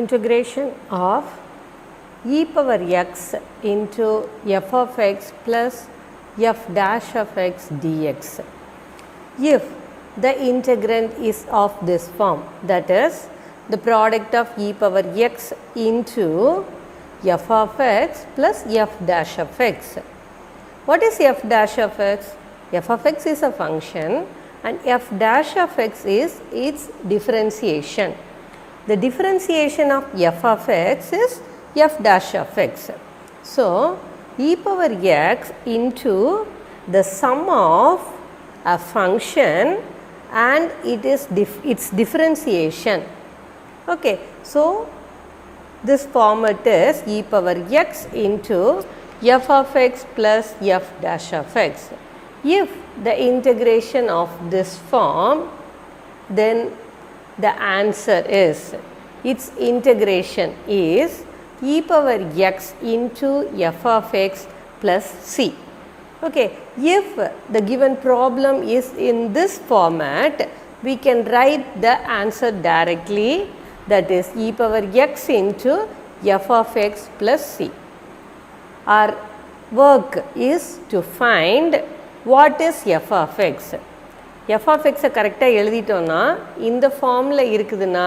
integration of e power x into f of x plus f dash of x dx. If the integrand is of this form, that is the product of e power x into f of x plus f dash of x. What is f dash of x? F of x is a function and f dash of x is its differentiation. The differentiation of f of x is f dash of x. So, e power x into the sum of a function and its differentiation. Okay. So, this format is e power x into f of x plus f dash of x. If the integration of this form, then the answer is, its integration is e power x into f of x plus c. Okay. If the given problem is in this format, we can write the answer directly, that is e power x into f of x plus c. Our work is to find what is f of x. f of x கரெக்டாக எழுதிட்டோன்னா இந்த ஃபார்மில் இருக்குதுன்னா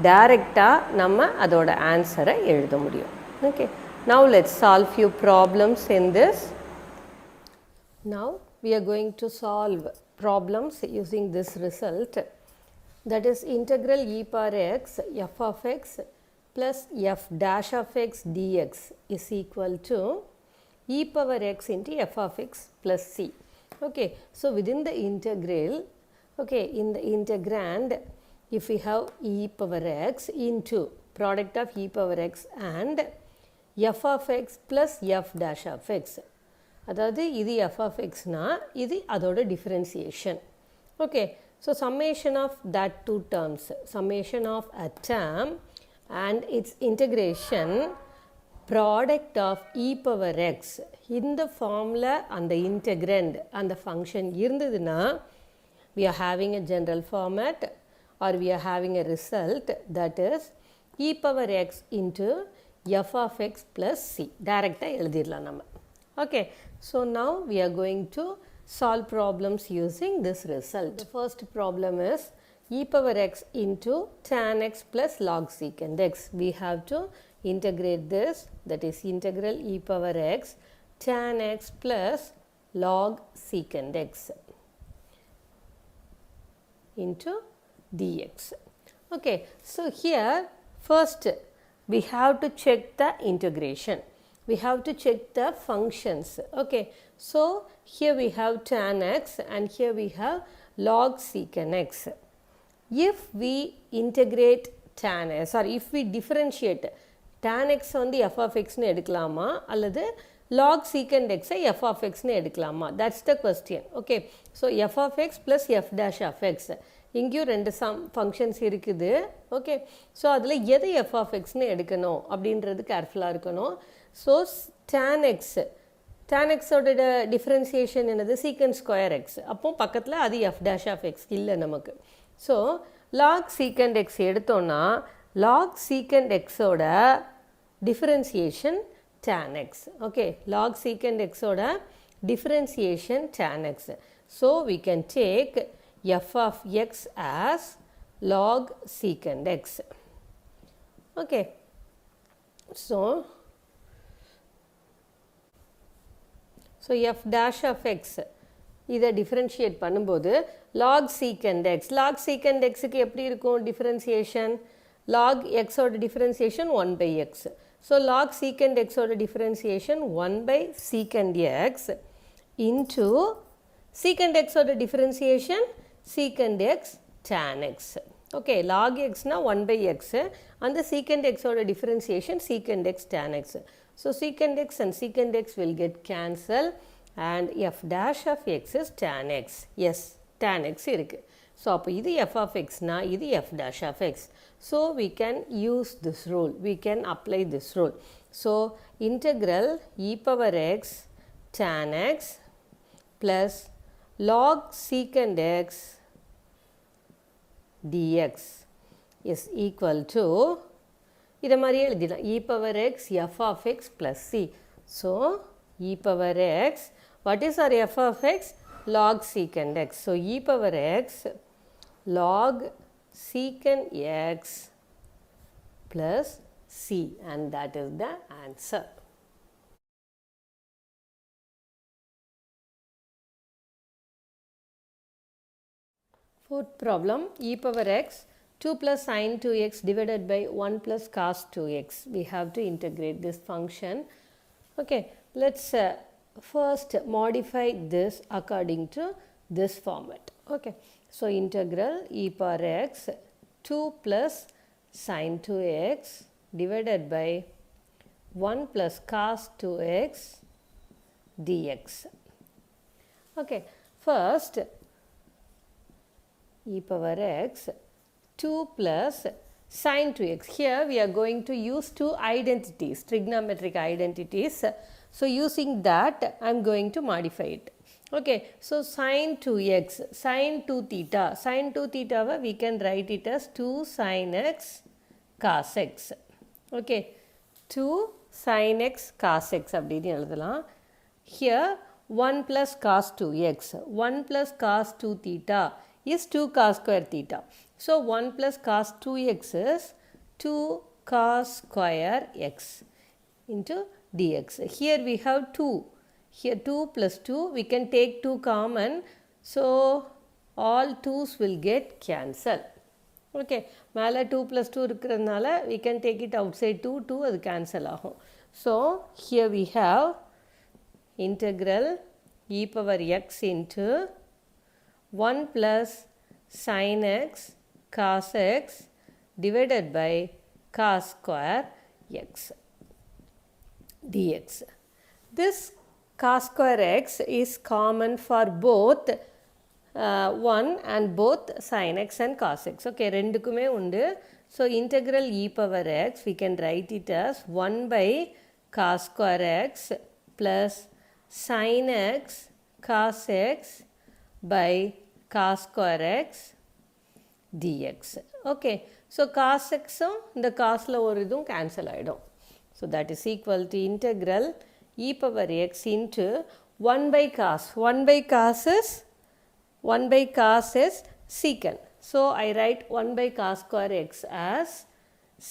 டைரெக்டாக நம்ம அதோட ஆன்சரை எழுத முடியும். Okay. Now let's solve few problems in this. Now we are going to solve problems using this result, that is integral e power x f of x plus f dash of x dx is equal to e power x into f of x plus c. Okay. So, within the integral, okay, in the integrand, if we have e power x into product of e power x and f of x plus f dash of x, அதாவது இது f of x னா இது அதோட differentiation. Okay. So, summation of that two terms, summation of a term and its integration product of e power x இந்த formula அந்த integrand அந்த function இருந்ததுன்னா we are having a general format or we are having a result, that is e power x into f of x plus c. டைரெக்டாக எழுதிடலாம் நம்ம. Okay. So, now we are going to solve problems using this result. The first problem is e power x into tan x plus log secant x. We have to integrate this, that is integral e power x tan x plus log secant x into dx. Okay. So, here first we have to check the integration. We have to check the functions. Okay. So, here we have tan x and here we have log secant x. If we integrate tan x, or if we differentiate tan x வந்து f of x னு எடுக்கலாமா அல்லது log secant x I f of x னு எடுக்கலாமா, that's the question. Okay. So, f of x plus f dash of x, இங்கேயும் ரெண்டு functions இருக்குது. Okay. So அதில் எது f of x னு எடுக்கணும் அப்படின்றது கேர்ஃபுல்லாக இருக்கணும். ஸோ tan xோட டிஃப்ரென்சியேஷன் என்னது, secant ஸ்கொயர் x, அப்போ பக்கத்தில் அது f dash of x இல்லை நமக்கு. ஸோ log secant x எடுத்தோன்னா log secant xோட differentiation tan x. Okay. Log secant xோட differentiation tan x. So, we can take f of x as log secant x. Okay. So, f dash of x இதை differentiate பண்ணும்போது log secant x க்கு எப்படி இருக்கும் differentiation? log x ஓட differentiation 1 by x. So, log secant x ஓட differentiation 1 by secant x into secant x ஓட differentiation secant x tan x. Okay. Log x na 1 by x and the secant x ஓட differentiation secant x tan x. So, secant x and secant x will get cancelled and f dash of x is tan x. Yes, tan x இருக்கு. So, அப்போ இது f of x na இது f dash of x. So, we can use this rule, we can apply this rule. So, integral e power x tan x plus log secant x dx is equal to இதை மாதிரியே எழுதிடலாம் e power x f of x plus c. So e power x, what is our f of x? Log secant x. So e power x log secant x plus c, and that is the answer. Fourth problem, e power x 2 plus sin 2x divided by 1 plus cos 2x. We have to integrate this function. Okay, let's first modify this according to this format. Okay, so integral e power x 2 plus sin 2x divided by 1 plus cos 2x dx. Okay, first e power x 2 plus sin 2x. Here we are going to use two identities, trigonometric identities. So using that I am going to modify it. Okay, so sin 2x, sin 2 theta, sin 2 theta we can write it as 2 sin x cos x. Okay, 2 sin x cos x அப்படினு எழுதலாம். Here 1 plus cos 2x, 1 plus cos 2 theta is 2 cos square theta. So 1 plus cos 2x is 2 cos square x into dx. Here we have 2. Here 2 plus 2, we can take 2 common. So all 2's will get cancelled. Okay, மேலே 2 plus 2 இருக்கிறதுனால we can take it outside 2, 2 அது cancel ஆகும். So here we have integral e power x into 1 plus sin x cos x divided by cos square x dx. This cos square x is common for both 1 and both sin x and cos x. Okay, ரெண்டுக்குமே உண்டு. So integral e power x, we can write it as 1 by cos square x plus sin x cos x by cos square x dx. Okay, so cos x இந்த cosல ஒரு இதுவும் cancel ஆயிடும். So that is equal to integral e power x into 1 by cos. 1 by cos is secant. So I write 1 by cos square x as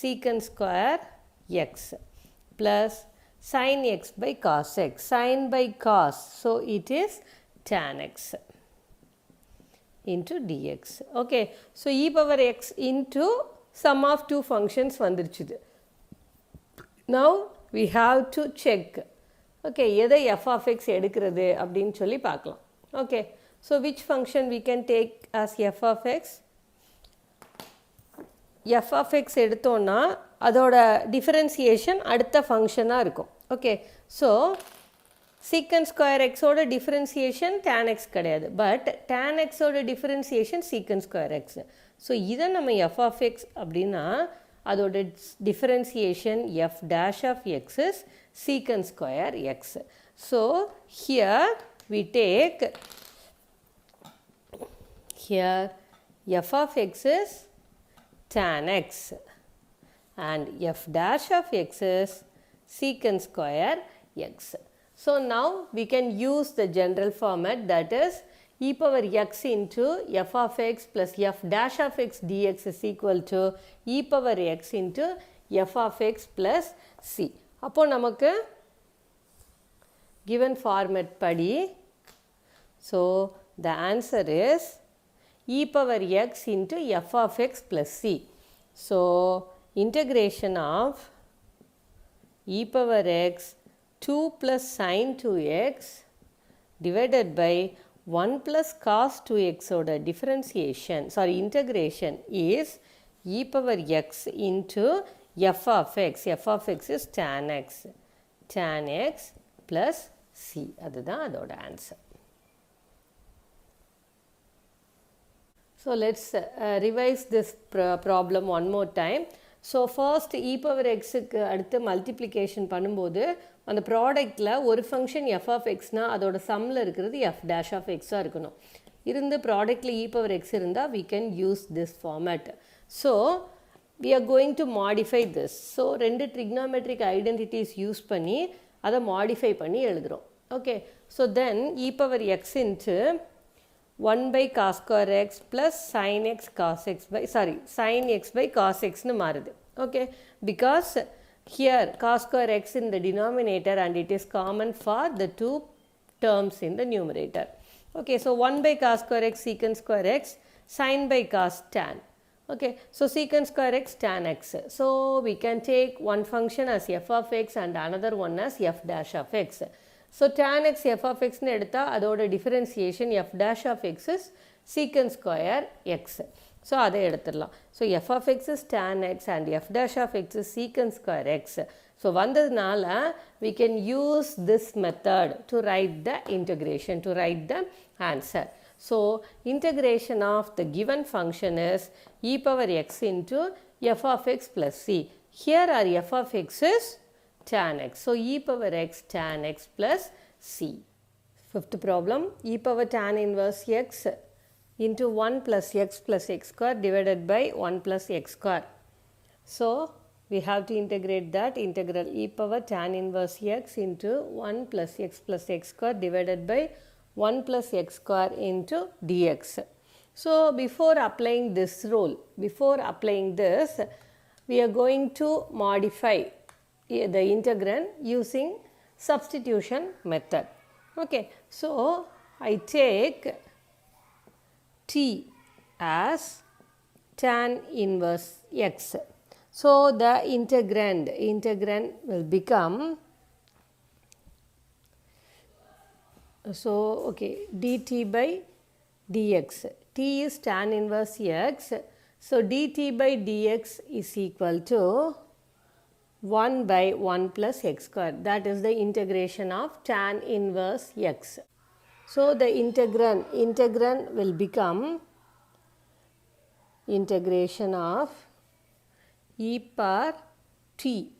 secant square x plus sin x by cos x. Sin by cos, so it is tan x into dx. Okay, so e power x into sum of two functions வந்துருச்சுது. Now we have to check. Okay, எதை f of x எடுக்கிறது அப்படின்னு சொல்லி பார்க்கலாம். Okay, so which function we can take as f of x? f of x எடுத்தோன்னா அதோட differentiation அடுத்த ஃபங்க்ஷனாக இருக்கும். Okay, so secant square x ஓட differentiation tan x கிடையாது, பட் tan x ஓட differentiation secant square x. So இதை நம்ம f of x அப்படின்னா அதோட differentiation f dash of x is secant square x. So here we take, here f of x is tan x and f dash of x is secant square x. So now we can use the general format, that is e power x into f of x plus f dash of x dx is equal to e power x into f of x plus c. அப்போ நமக்கு given format படி, so the answer is e power x into f of x plus c. So integration of e power x 2 plus sin 2x divided by 1 plus cos 2x oda differentiation, sorry, integration is e power x into f of x. f of x is tan x. tan x plus c. அதுதான் அதோட answer. So let's revise this problem one more time. So first e power xக்கு அடுத்து multiplication பண்ணும்போது அந்த ப்ராடக்டில் ஒரு function f of xனா அதோட சம்மில் இருக்கிறது f dash of xஆக இருக்கணும். இருந்து ப்ராடக்டில் e power x இருந்தால் we can use this format. So we are going to modify this. So ரெண்டு trigonometric identities use பண்ணி அதை modify பண்ணி எழுதுறோம். Okay, so then e power x into 1 by cos square x plus sin x cos x by sin x by cos x னு மாறுது. Okay, because here cos square x in the denominator and it is common for the two terms in the numerator. Okay, so 1 by cos square x secant square x sin by cos tan. Okay, so secant square x tan x. So we can take one function as f of x and another one as f dash of x. So tan x f of x னு எடுத்தா அதோட differentiation f dash of x is secant square x. So அதை எடுத்துடலாம். So f of x is tan x and f dash of x is secant square x. So வந்ததுனால we can use this method to write the integration, to write the answer. So integration of the given function is e power x into f of x plus c. Here our f of x is tan x. So e power x tan x plus c. Fifth problem, e power tan inverse x into 1 plus x square divided by 1 plus x square. So we have to integrate that. Integral e power tan inverse x into 1 plus x square divided by 1 plus x square into dx. So before applying this rule, before applying this, we are going to modify the integrand using substitution method. Okay, so I take t as tan inverse x. So the integrand will become, so okay, dt by dx. T is tan inverse x. So dt by dx is equal to 1 by 1 plus x square. That is the integration of tan inverse x. So the integrand will become integration of e power t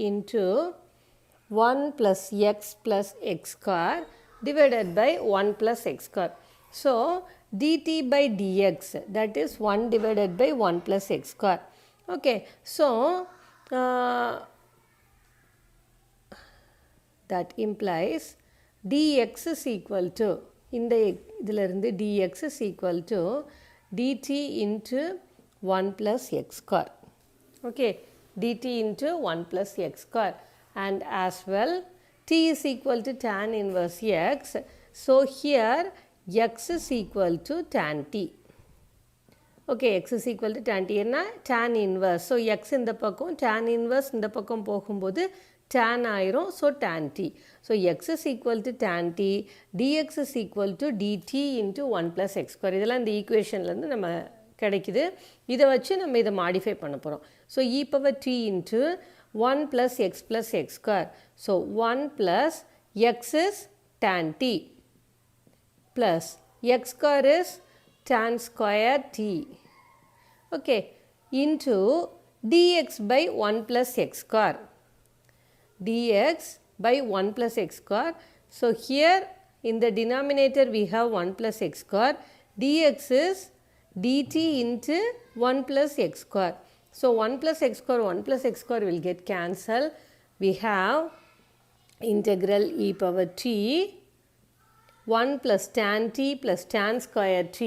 into 1 plus x square divided by 1 plus x square. So dt by dx, that is 1 divided by 1 plus x square. Okay, so that implies dx is equal to, இந்த இதிலிருந்து dx is equal to dt into 1 plus x square. Okay, dt into 1 plus x square, and as well t is equal to tan inverse x. So here x is equal to tan t. Okay, x is equal to tan t என்ன tan inverse. So x இந்த பக்கம், tan inverse இந்த பக்கம் போகும்போது tan ஆயிரும். So tan t. So x is equal to tan t, dx is equal to dt into 1 plus x square. இதெல்லாம் இந்த ஈக்குவேஷன்லேருந்து நம்ம கிடைக்குது. இதை வச்சு நம்ம இதை மாடிஃபை பண்ண போகிறோம். So e power t into 1 plus x square. So 1 plus x is tan t plus x square is tan square t. Okay, into dx by 1 plus x square. Dx by 1 plus x square. So here in the denominator we have 1 plus x square. Dx is dt into 1 plus x square. So 1 plus x square will get cancelled. We have integral e power t 1 plus tan t plus tan square t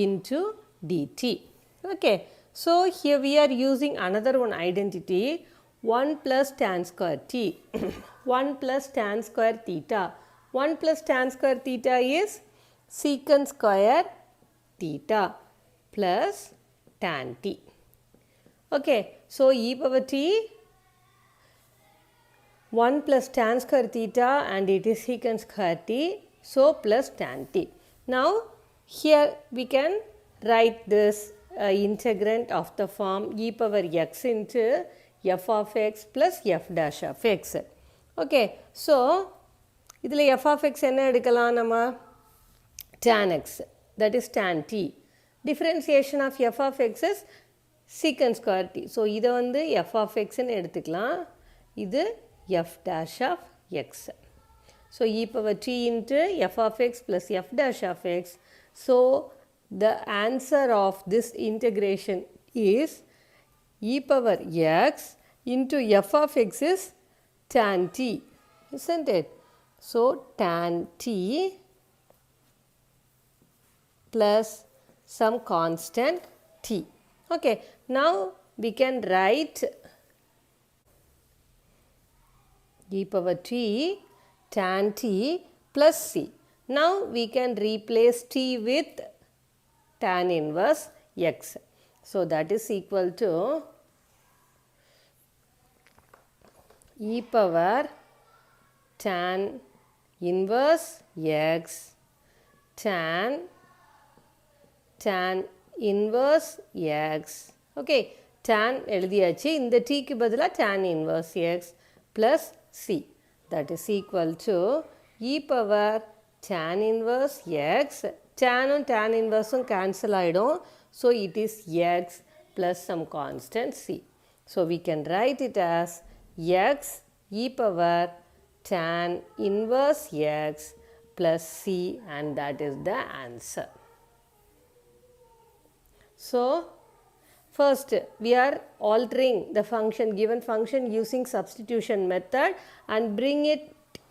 into dt. Okay, so here we are using another one identity, 1 plus tan square t 1 plus tan square theta. 1 plus tan square theta is secant square theta plus tan t. Okay, so e power t 1 plus tan square theta and it is secant square t, so plus tan t. Now here we can write this integrand of the form e power x into f of x plus f dash of x. Okay, so இதில் f of x என்ன எடுக்கலாம் நம்ம, tan x, that is tan t. Differentiation of f of x is secant square t. So இதை வந்து f of x ன்னு எடுத்துக்கலாம், இது f dash of x. So e power t into f of x plus f dash of x. So the answer of this integration is e power x into f of x is tan t, isn't it? So tan t plus some constant t. Okay, now we can write e power t tan t plus c. Now we can replace t with tan inverse x. So that is equal to e power tan inverse x tan inverse x. Okay, tan எழுதியாச்சு. இந்த t க்கு பதிலா tan inverse x plus c. That is equal to e power tan inverse x. Tan and tan inverse cancel ஆயிடும். So it is x plus some constant c. So we can write it as x e power tan inverse x plus c, and that is the answer. So first we are altering the function, given function, using substitution method and bring it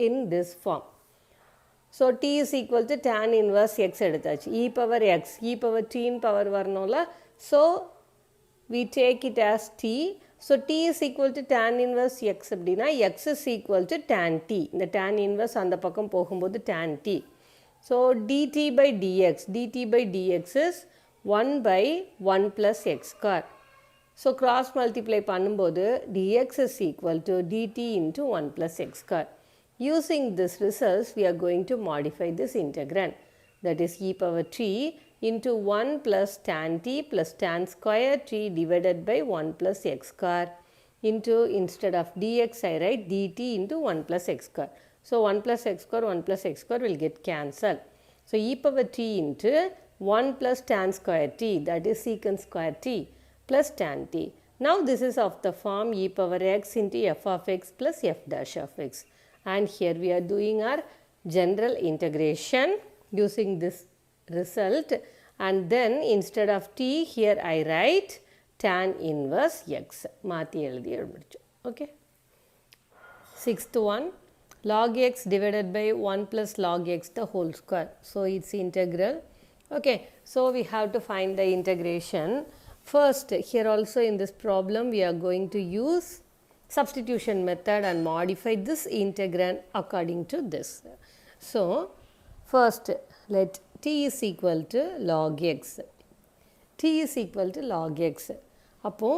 in this form. So t is equal to tan inverse x எடுத்தாச்சு. e power x, e power t in power வரணும்ல. So we take it as t. So t is equal to tan inverse x அப்படினா x is equal to tan t. இந்த tan inverse அந்த பக்கம் போகும்போது tan t. So dt by dx is 1 by 1 plus x square. So cross multiply பண்ணும்போது dx is equal to dt into 1 plus x square. Using this results, we are going to modify this integrand. That is e power t into 1 plus tan t plus tan square t divided by 1 plus x square into, instead of dx I write dt into 1 plus x square. So 1 plus x square will get cancelled. So e power t into 1 plus tan square t, that is secant square t, plus tan t. Now this is of the form e power x into f of x plus f dash of x. And here we are doing our general integration using this result, and then instead of t here I write tan inverse x. மாத்தி எழுதி எழுதிச்சோம். Okay. Sixth one, log x divided by 1 plus log x the whole square. So it's integral. Okay, so we have to find the integration. First, here also in this problem we are going to use substitution method and modify this integrand according to this. So first let t is equal to log x. t is equal to log x. அப்போ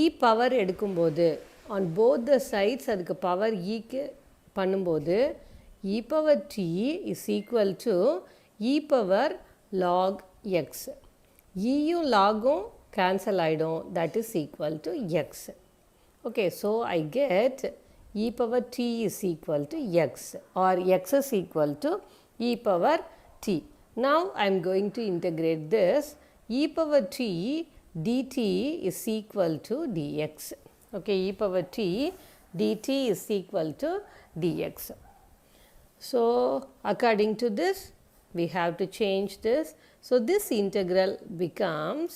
e power எடுக்கும்போது on both the sides அதுக்கு power e க்கு பண்ணும்போது e power t is equal to e power log x. eயும் logum cancel ஆயிடும், that is equal to x. Okay, so I get e power t is equal to x, or x is equal to e power t. Now I am going to integrate this. E power t dt is equal to dx. Okay, e power t dt is equal to dx. So according to this we have to change this. So this integral becomes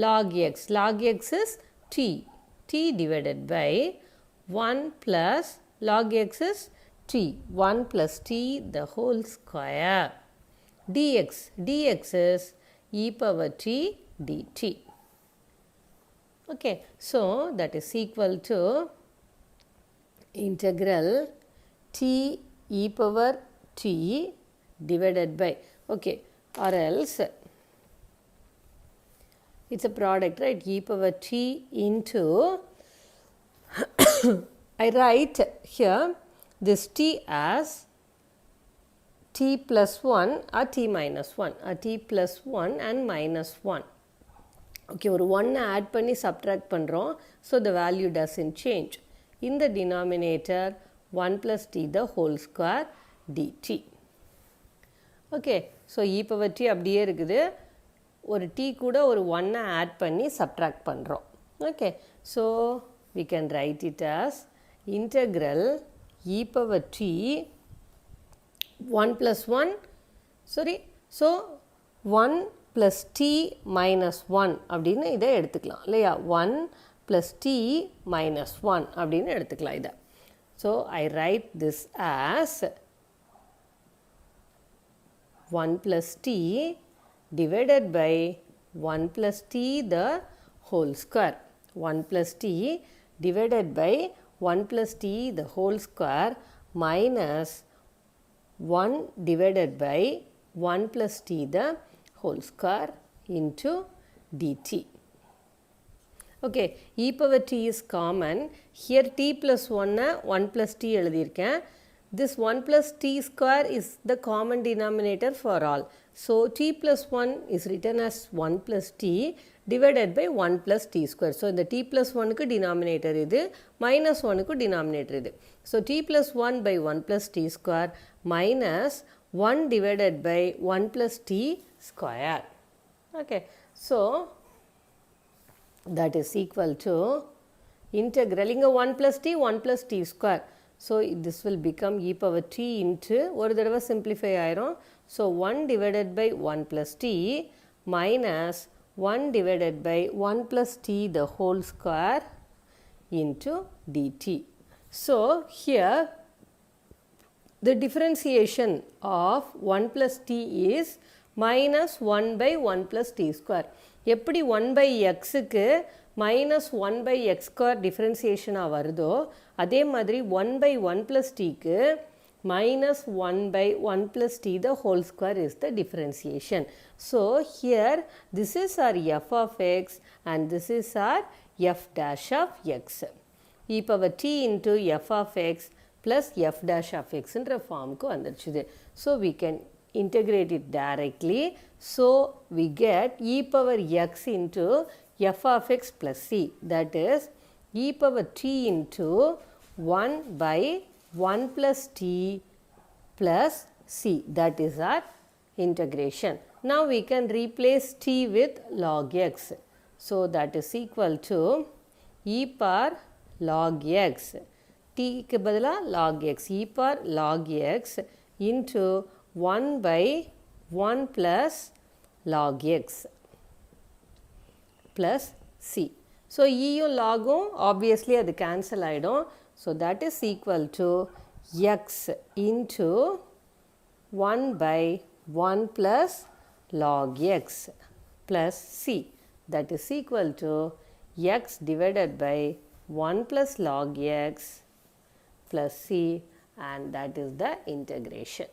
log x. Log x is t. t divided by 1 plus log x is t. 1 plus t the whole square. dx. dx is e power t dt. Okay, so that is equal to integral t e power t divided by, okay, or else it's a product, right? E power t into I write here this t as t plus 1 or t minus 1, or t plus 1 and minus 1. Okay, ஒரு 1 add பண்ணி subtract பண்ணுறோம், so the value doesn't change. In the denominator 1 plus t the whole square dt. Okay, so e power t அப்படியே இருக்குது, ஒரு t கூட ஒரு 1 add பண்ணி subtract பண்ணுறோம். Okay, so we can write it as integral e power t 1 plus 1, sorry, so 1 plus t minus 1 அப்படின்னு இதை எடுத்துக்கலாம் இல்லையா 1 plus t minus 1 அப்படின்னு எடுத்துக்கலாம் இதை so I write this as 1 plus t divided by 1 plus t the whole square 1 plus t divided by 1 plus t the whole square minus 1 divided by 1 plus t the whole square into dt. Okay, e power t is common. Here t plus 1 1 plus t எழுதியிருக்கேன். This 1 plus t square is the common denominator for all. So, t plus 1 is written as 1 plus t divided by 1 plus t square. So, இந்த t plus 1க்கு denominator இது minus 1க்கு denominator இது. So, t plus 1 by 1 plus t square minus 1 divided by 1 plus t square. Okay. So, that is equal to integral இங்க 1 plus t 1 plus t square. So, this will become e power t into ஒரு தடவை simplify ஆயிரும். So, 1 divided by 1 plus t minus 1 divided by 1 plus t the whole square into dt. So, here the differentiation of 1 plus t is minus 1 by 1 plus t square. எப்படி 1 by xக்கு minus 1 by x square differentiationாக வருதோ அதே மாதிரி 1 by 1 plus tக்கு minus 1 by 1 plus t the whole square is the differentiation. So, here this is our f of x and this is our f dash of x. e power t into f of x plus f dash of x என்ற ஃபார்முக்கு வந்துருச்சுது. So, we can integrate it directly. So, we get e power x into f of x plus c, that is e power t into 1 by 1 plus t plus c, that is our integration. Now, we can replace t with log x. So, that is equal to e power log x, t க்கு பதிலா log x, e power log x into 1 by 1 plus log x plus c. So, eயும் logம் obviously அது cancel ஆயிடும். So, that is equal to x into 1 by 1 plus log x plus c, that is equal to x divided by 1 plus log x plus c, and that is the integration.